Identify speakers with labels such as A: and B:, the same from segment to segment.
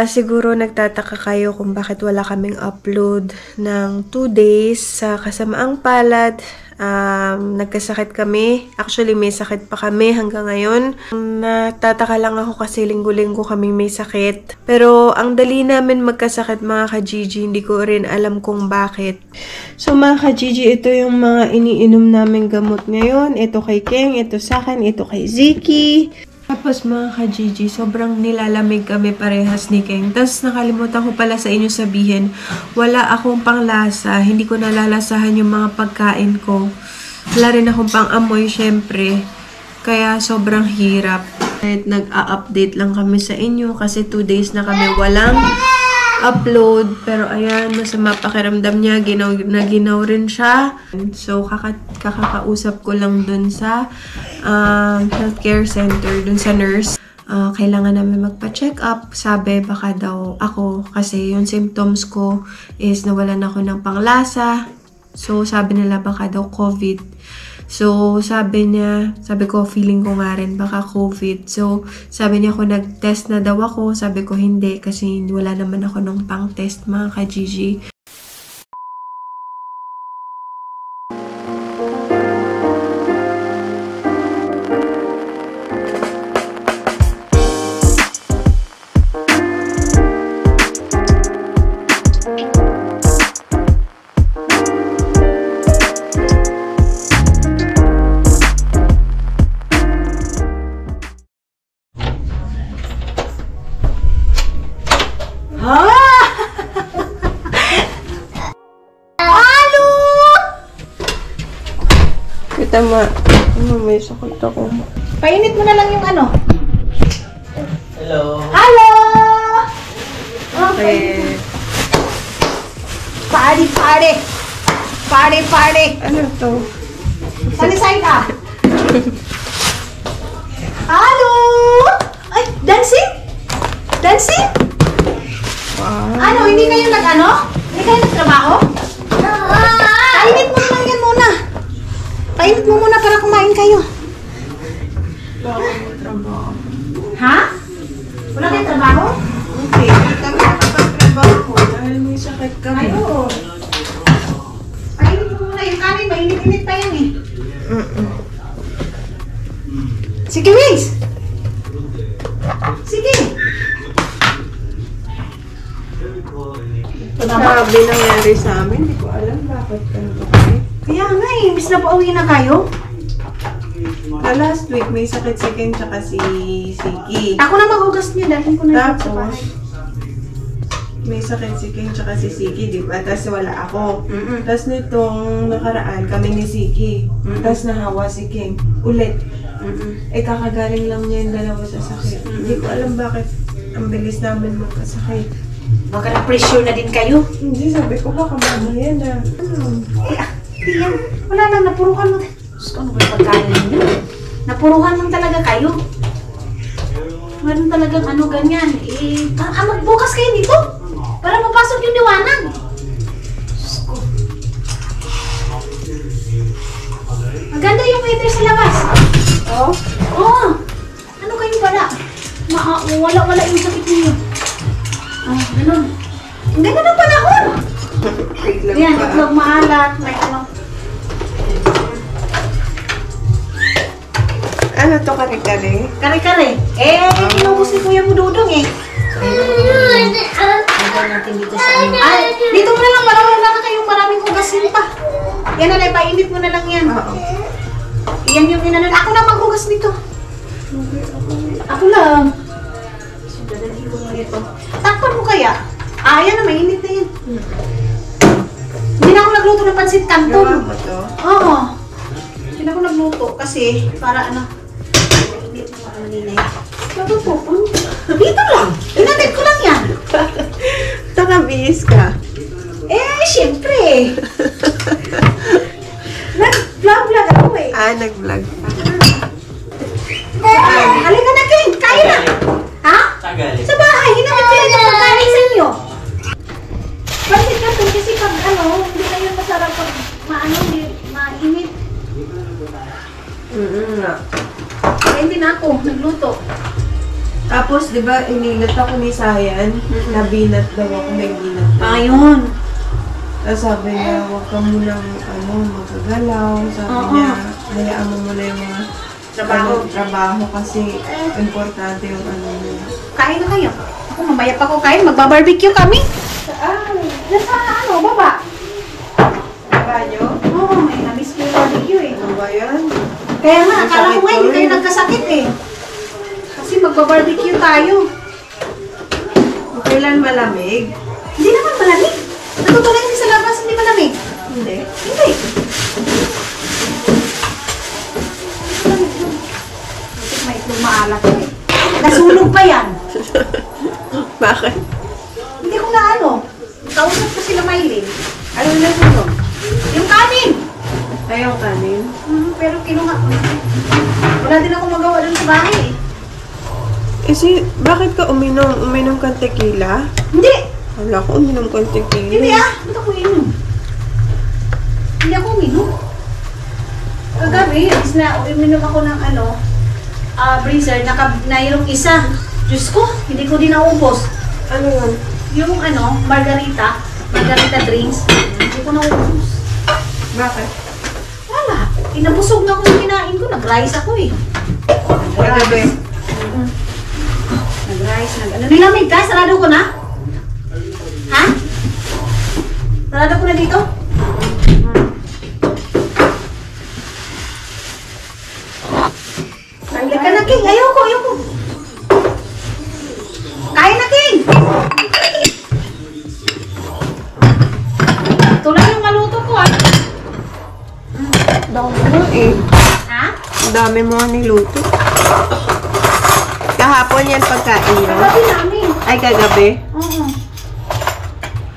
A: Siguro nagtataka kayo kung bakit wala kaming upload ng 2 days sa kasamaang palad. Nagkasakit kami. Actually, may sakit pa kami hanggang ngayon. Nagtataka lang ako kasi linggo-linggo kaming may sakit. Pero ang dali namin magkasakit mga ka-Gigi, hindi ko rin alam kung bakit. So mga ka-Gigi, ito yung mga iniinom naming gamot ngayon. Ito kay Keng, ito sa akin, ito kay Ziki. Tapos mga ka-Gigi, sobrang nilalamig kami parehas ni Keng. Tapos nakalimutan ko pala sa inyo sabihin, wala akong panglasa. Hindi ko nalalasahan yung mga pagkain ko. Wala rin akong pang-amoy syempre. Kaya sobrang hirap. Kahit nag-a-update lang kami sa inyo kasi 2 days na kami walang upload. Pero ayan, masama pakiramdam niya. Ginaw rin siya. So, kakakausap ko lang dun sa healthcare center, dun sa nurse. Kailangan namin magpa-check up. Sabi, baka daw ako, kasi yung symptoms ko is nawalan ako ng panglasa. So, sabi nila baka daw COVID. So, sabi ko, feeling ko nga rin, baka COVID. So, sabi niya kung nag-test na daw ako, sabi ko hindi, kasi wala naman ako nung pang-test mga ka-Gigi. Tama. May sakit ako.
B: Painit mo na lang yung ano.
C: Hello.
B: Hello!
A: Okay.
B: Party, party! Party, party!
A: Ano to?
B: Sali-sali ka! Hello! Ay, dancing? Dancing?
A: Wow.
B: Ano, hindi kayo nag-ano? Hindi kayo nagtrabaho? Painit mo naman yan muna. Painit mo muna para kumain kayo.
A: Bakit mo trabaho?
B: Ha? Wala kayong trabaho?
A: Okay. Kami nakapagtrabaho dahil may sakit kami.
B: Ay, oo. Painit mo muna yung kanin. Mainit-init pa yan eh. Sige, Wings! Sige!
A: Sabi nangyari sa amin, hindi ko alam bakit ganito kami.
B: Kaya nga eh, imbis na pauwi na kayo.
A: Last week, may sakit si Ken tsaka si Siki.
B: Ako na maghugas niyo, dahil ko na sa
A: Tapos,
B: bahay.
A: may sakit si Ken tsaka si Siki, di ba? Tapos wala ako. Tapos nitong nakaraan, kami ni Siki. Tapos nahawa si Ken. Ulit. Kakagaling lang niya yung dalawa sa sakit. Hindi ko alam bakit ang bilis namin magkasakit.
B: Baka na-pressure na din kayo.
A: Hindi, sabi ko baka mamaya na. Ano?
B: Hindi yan. Wala lang, napuruhan mo. Diyos ko, ano kayo pagkain ninyo? Napuruhan lang talaga kayo. Meron talagang ano ganyan. Magbukas kayo dito. Para mapasok yung liwanag. Diyos ko. Maganda yung weather sa labas.
A: Oh?
B: Oo. Ano kayo wala? Wala yung sakit ninyo. Ganun. Ang ganda ng panahon. Yan, itlog maalat. May ano.
A: Ano to kare-kare?
B: Kare-kare. Inubos ni Kuya mo Dudong eh. Ito natin dito sa ano. Ay, dito mo na lang para wala na kayong maraming hugasin pa. Yan na lang, painit mo na lang yan.
A: Oo.
B: Yan yung inanon. Ako na maghugas nito. Ako lang. Dadalhin ko nga ito. Takpan mo kaya? Yan na, mainit na yan. Hindi na ako nagluto ng pansit canton.
A: Gawa mo to?
B: Oo. Hindi na ako nagluto kasi para ano. Mainit mo ang ninay. Natutupon. Dito lang. Inatid ko lang yan.
A: Nakabihis ka.
B: Siyempre. Nag-vlog ako eh.
A: Nag-vlog ka.
B: Halika na, King. Kaya na. Ha?
C: Tagal.
B: Sa bahay. Hinamit ko lang yung pagkain sa inyo. Pansit na to kasi pag hindi na yun masarap pag mainit.
A: Nga.
B: Kaya hindi na ako nagluto.
A: Tapos, di ba, ininat ako ni Sayan. Nabinat daw ako, may binat daw.
B: Ayun.
A: Tapos sabi niya, huwag ka munang magagalaw. Sabi niya, hayaan mo muna yung mga trabaho kasi importante yung niya.
B: Kain na kayo. Ako, mamaya pa ko kain. Magbabarbecue kami.
A: Saan?
B: Nasa baba.
A: Baba niyo?
B: Oo, may namiss ko yung barbecue eh.
A: Ano ba yan?
B: Kaya nga, akala ko nga hindi kayo nagkasakit eh. Kasi magbabarbecue tayo.
A: Kailan malamig?
B: Hindi naman malamig. Natutulog hindi sa labas, hindi malamig.
A: Hindi.
B: Hindi. May itlog maalat ko eh. Nasunog pa yan.
A: Bakit?
B: Hindi ko na kausap ko sila Maylin.
A: Ano na sunog?
B: Yung kanin.
A: Ayaw kanin.
B: Pero kinuha ko. Wala din ako magawa dun sa bahay eh.
A: Bakit ka uminom? Uminom kang tequila?
B: Hindi.
A: Wala ko uminom kang tequila.
B: Hindi ba't ako inom? Hindi ako uminom. Kagabi, is na uminom ako ng breezer, na yung isa. Diyos ko, hindi ko din naubos.
A: Ano yun?
B: Yung margarita drinks, hindi ko naubos.
A: Bakit?
B: Wala. Inabusog na ako yung kinain ko. Nag-rice ako eh.
A: Kagabi.
B: Nag-rice, nilamig ka? Sarado ko na? Ha? Sarado ko na dito? Halika na, King. Ayoko. Kain na, King. Ito lang yung maluto ko,
A: Dami mo eh.
B: Ha?
A: Dami mo niluto. Kahapon yan pagkain nyo?
B: Kagabi namin.
A: Ay, kagabi?
B: Oo.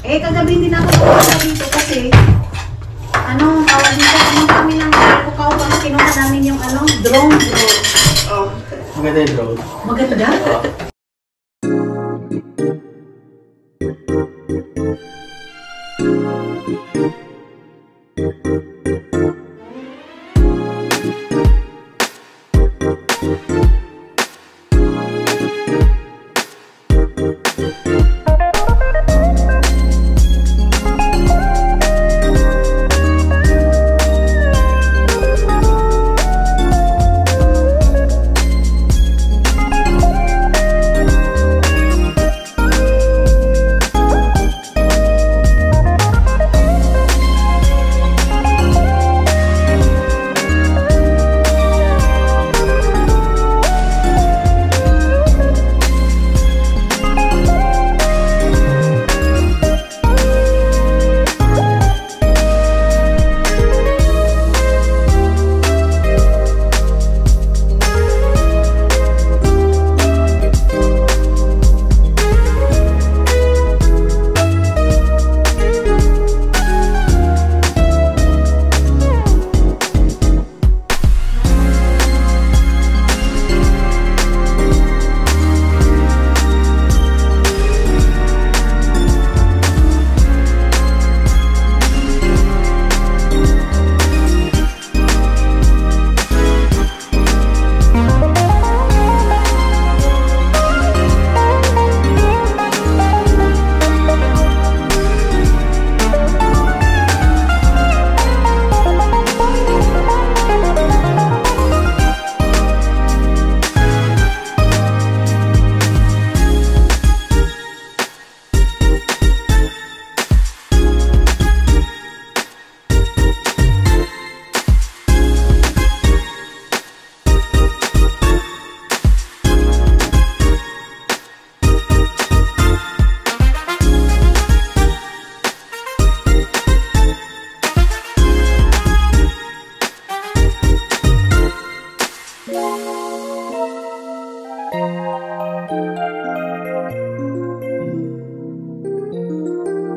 B: Kagabi hindi na ako nakuha dito kasi tawag dito, kami ng kukaw pag kinuha namin yung drone.
A: Oh.
C: Maganda yung drone.
B: Maganda?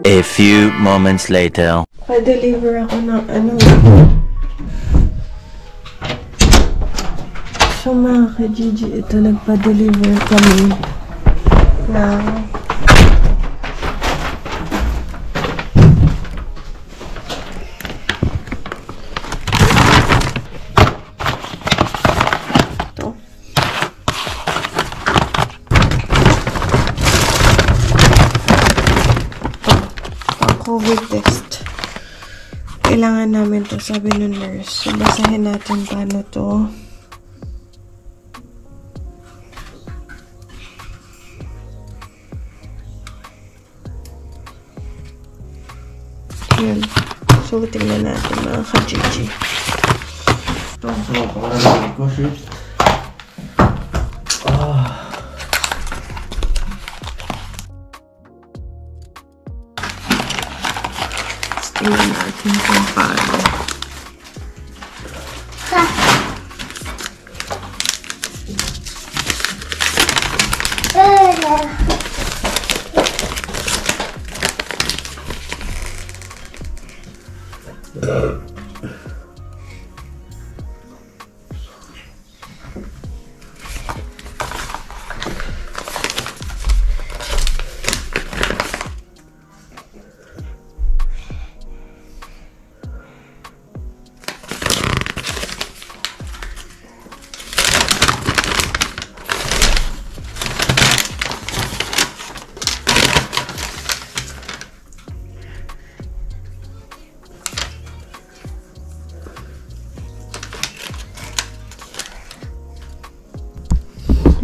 C: A few moments later.
A: Pa-deliver ako ng So mga ka-Gigi, ito nagpa-deliver kami ng COVID test. Kailangan namin to, sabi ng nurse. So, basahin natin paano to. Yun. So, tingnan natin mga ka-Gigi.
C: So, parang ko shoot.
A: Tingnan natin kung paano.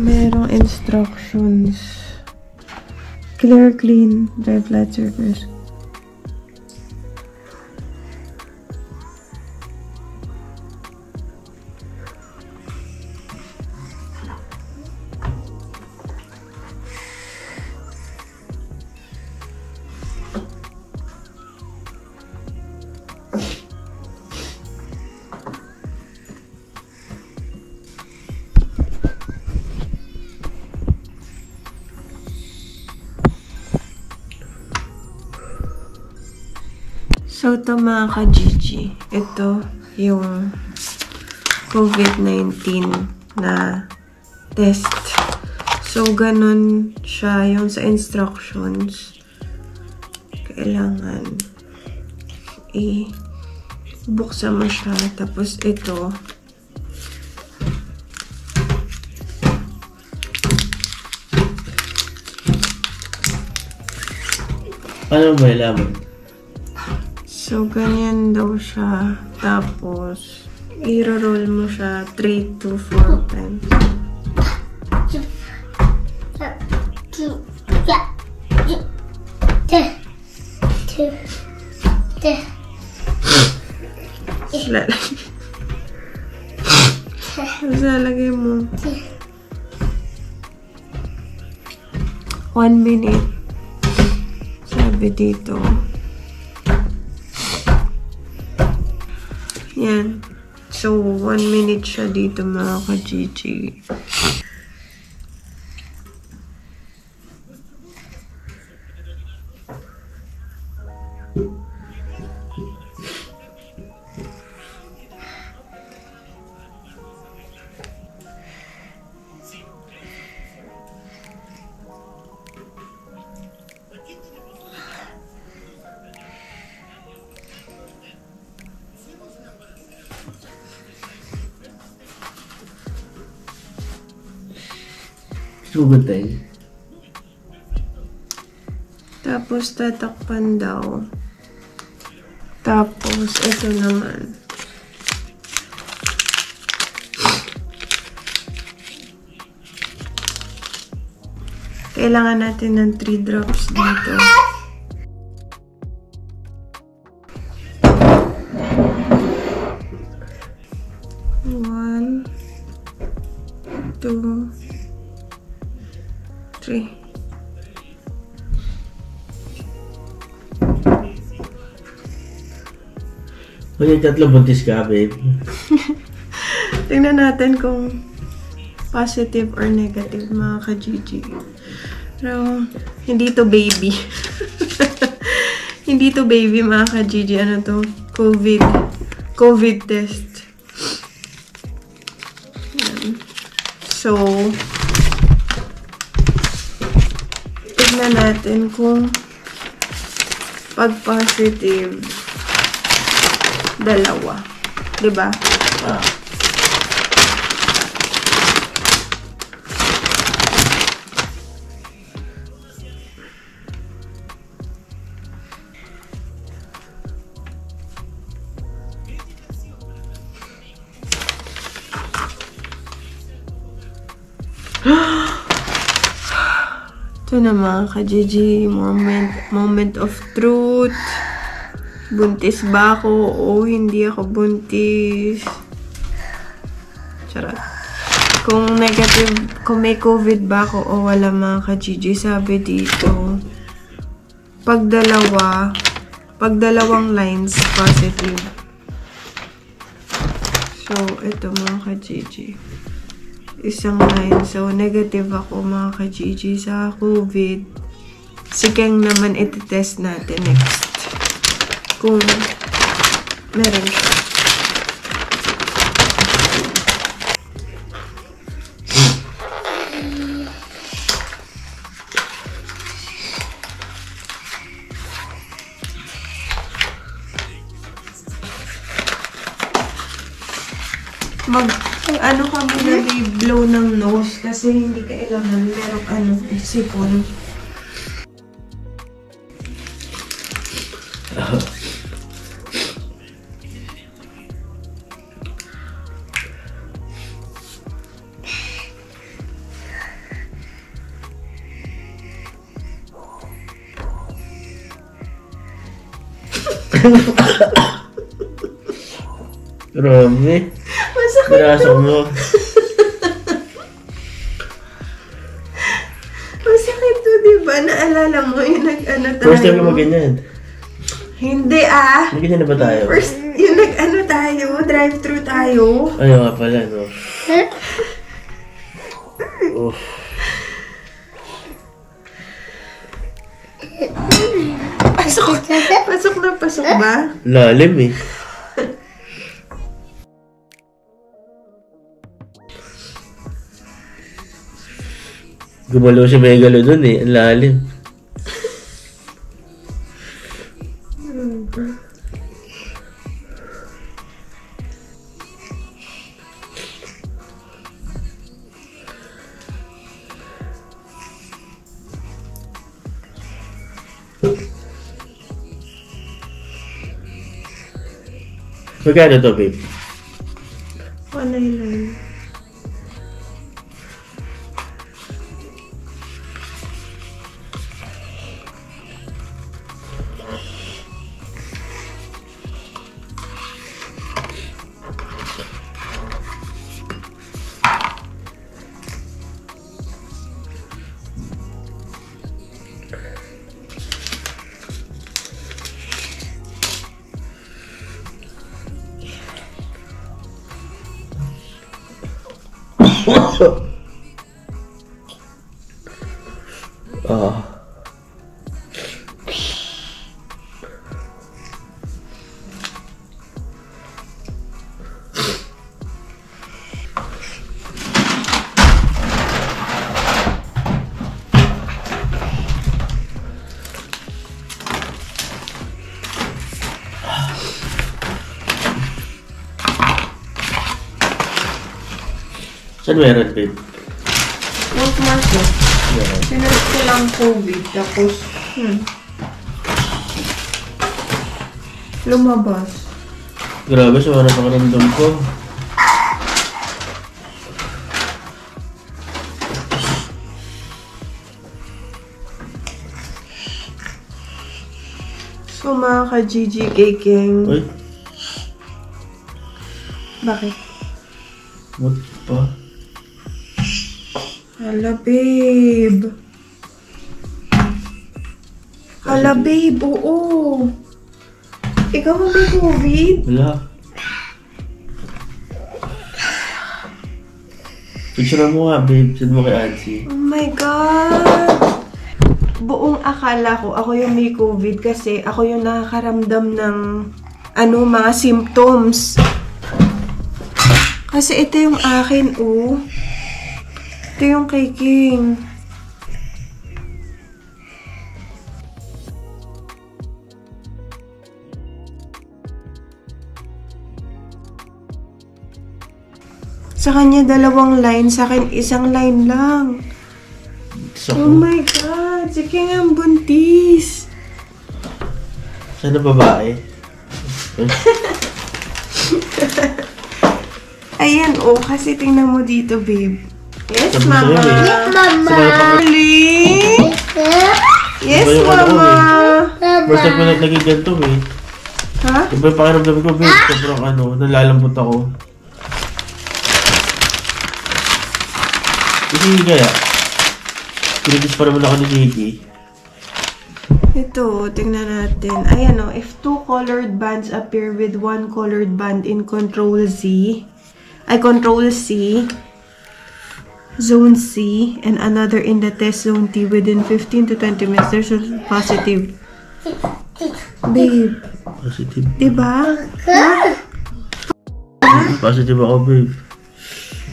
A: Merong instructions. Clear, clean, dry flat surface. So, ito mga ka-Gigi, ito yung COVID-19 na test. So, ganun siya yung sa instructions. Kailangan buksan mo siya. Tapos, ito.
C: Ano ba ilaman?
A: So, ganyan daw siya. Tapos, i-roll mo siya 3 to 4 times. Lalagay mo. 1 minute. Sabi dito. Yan. So, 1 minute siya dito mga ka-Gigi.
C: Sugod tayo.
A: Tapos, tatakpan daw. Tapos, ito naman. Kailangan natin ng 3 drops dito. One, 2, 3.
C: Kung yung 3 buntis ka, babe.
A: Tingnan natin kung positive or negative, mga ka-Gigi. Pero, hindi to baby. Hindi to baby, mga ka-Gigi. Ano to? COVID test. Yan. So, tignan natin kung pag positive, dalawa. Diba? Ito na mga ka-Gigi, moment of truth. Buntis ba ako? O hindi ako buntis. Charot. Kung may COVID ba ako o wala mga ka-Gigi, sabi dito, pag dalawang lines, positive. So, ito mga ka-Gigi. Isang line. So, negative ako mga ka-Gigi sa COVID. Si Keng naman iti-test natin next. Kung meron siya. Ano ka muna blow ng nose kasi hindi kailangan merong sipon.
C: Grabe.
A: Masakit
C: Pinasok mo.
A: Masakit to, diba? Naalala mo yung nag-ano tayo?
C: First time ka mag-ganyan.
A: Hindi
C: Mag-ganyan na ba tayo?
A: First, yung nag-ano tayo, drive-thru tayo.
C: Ayaw nga pala, no? Oh. Pasok ba? Lalim eh. Gumalaw si Megalo dun eh. Ang lalim. Magkano to, babe?
A: 199.
C: Ah. Saan meron, babe?
A: Work market.
C: Meron.
A: Sinerch ko lang COVID, tapos, lumabas.
C: Grabe, sa mga pakiramdam ko.
A: So, mga ka-Gigi Kekeng.
C: Uy,
A: Bakit?
C: what pa?
A: Hala, babe. Hala, babe, oo. Ikaw ang may COVID?
C: Wala. Picture mo nga, babe. Send mo kay Ansi.
A: Oh my God! Buong akala ko ako yung may COVID kasi ako yung nakakaramdam ng mga symptoms. Kasi ito yung akin, oh. Ito yung kay King. Sa kanya 2 line, sa akin 1 line lang.
C: So,
A: Oh my God! Si King ang buntis!
C: sana babae.
A: Ayan, oh. Kasi tingnan mo dito, babe. Yes,
C: Sabi
A: Mama.
C: sa'yo eh.
D: Mama.
A: Really? Yes,
C: Iba yung ano ko
A: Mama.
C: First time ko na naging ganito eh.
A: Ha?
C: Iba yung pakiramdam ko, babe. Sobrang nalalambot ako. Kasi kaya, pinagis pa naman ako ni Nikki.
A: Ito, tingnan natin. Ayan o, if two colored bands appear with one colored band in Control C, Zone C, and another in the test Zone T within 15 to 20 minutes, there's a positive. Babe,
C: Positive.
A: diba?
C: Positive ako, babe.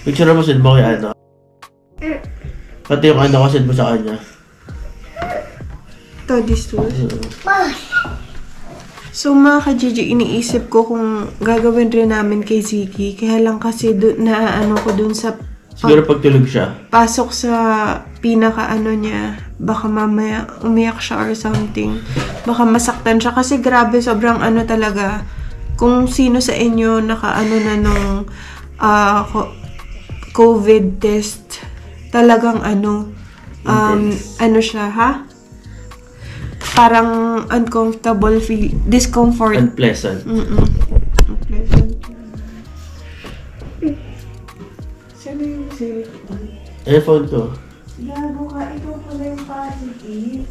C: Picture mo, send mo kay Ana. Pati yung Ana ko, send mo sa kanya.
A: Ito, this one. So mga ka-Gigi, iniisip ko kung gagawin rin namin kay Ziggy. Kaya lang kasi naano ko dun sa
C: Siguro pagtulog siya.
A: pasok sa pinaka-ano niya. Baka mamaya umiyak siya or something. Baka masaktan siya. Kasi grabe, sobrang ano talaga. Kung sino sa inyo naka-ano na nung COVID test, talagang ano siya, ha? Parang uncomfortable feel, discomfort.
C: Unpleasant.
A: Unpleasant. Sino yung cellphone?
C: Phone ko.
A: Gago ka, ikaw pala yung positive.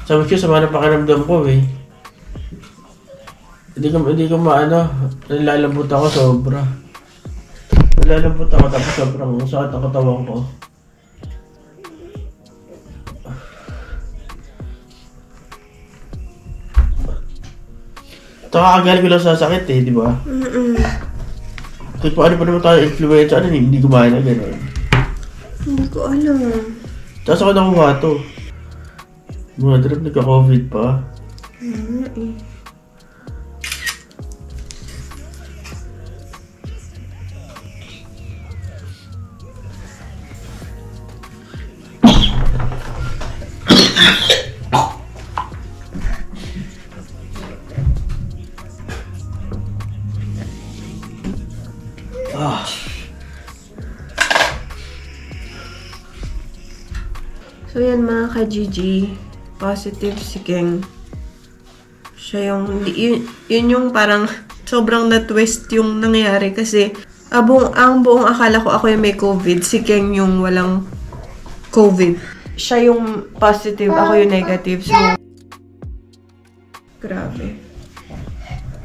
C: Sabi ko, sama na pakiramdam ko eh. Hindi ko maano, nalalambot ako sobra. Nalalambot ako tapos sobrang sakit ang katawan ko. Ito kakagaling ko lang sa sakit eh, di ba? Kaya paano pa naman tayo influenza, hindi gumana gano'n.
A: Hindi ko alam.
C: Tapos ako nakuha to. Mga trip, nagka-COVID pa.
A: So yan mga ka-Gigi, positive si Keng. Siya yung, yun yung parang sobrang na-twist yung nangyari kasi ang buong akala ko ako yung may COVID, si Keng yung walang COVID. Siya yung positive, ako yung negative. So, grabe.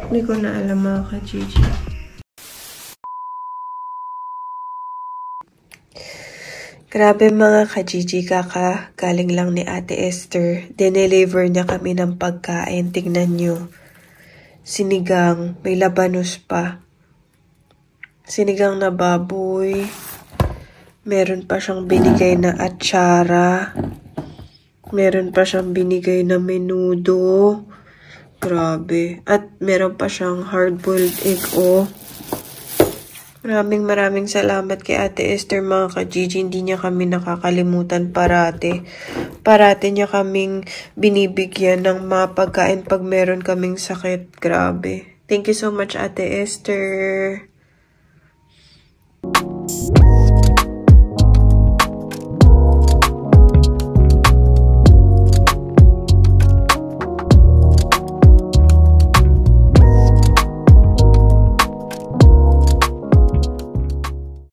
A: Hindi ko na alam mga ka-Gigi. Grabe mga ka-Gigi, galing lang ni Ate Esther. Dineliver niya kami ng pagkain. Tingnan nyo. Sinigang. May labanos pa. Sinigang na baboy. Meron pa siyang binigay na atsara. Meron pa siyang binigay na menudo. Grabe. At meron pa siyang hard-boiled egg, oh. Maraming salamat kay Ate Esther mga ka-Gigi. Hindi niya kami nakakalimutan parate. Parate niya kaming binibigyan ng mga pagkain pag meron kaming sakit. Grabe. Thank you so much Ate Esther.